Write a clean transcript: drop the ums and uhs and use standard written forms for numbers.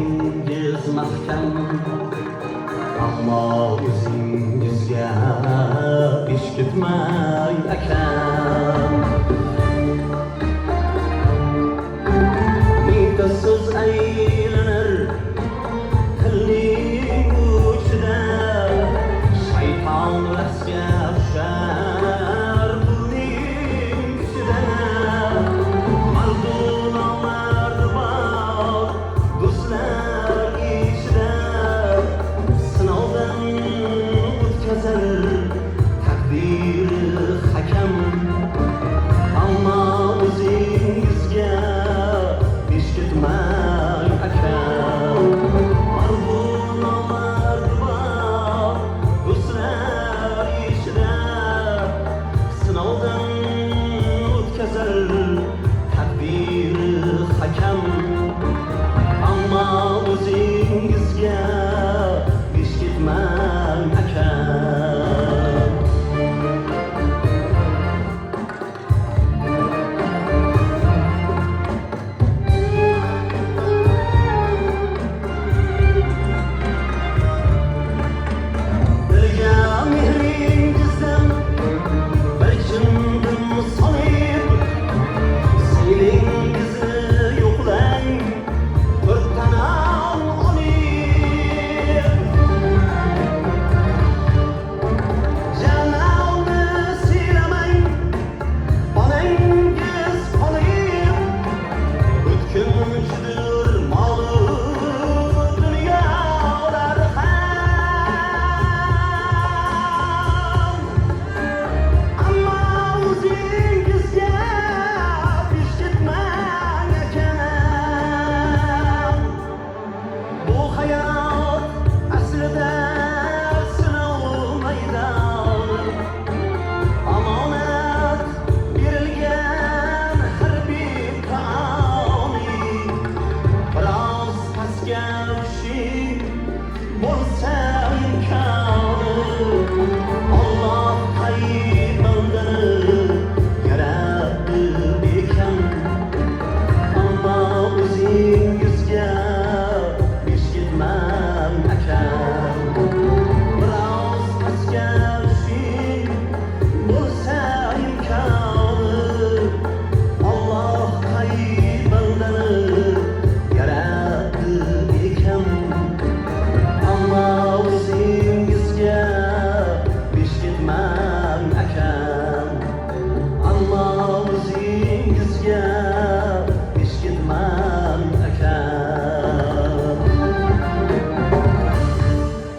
Dilingiz mahkam, ammo o'zingizga ish ketmay akam. Mingta so'z aylanir tilning uchida, shayton rasga tushar pulning ichida. Mardonlar bor do'stlar ichida, sinovdan o'tkazar taqdiri hakam. Ammo o'zingizga ish ketmay akam. Mardonlar bor do'stlar ichida, sinovdan o'tkazar taqdiri hakam. Ammo o'zingizga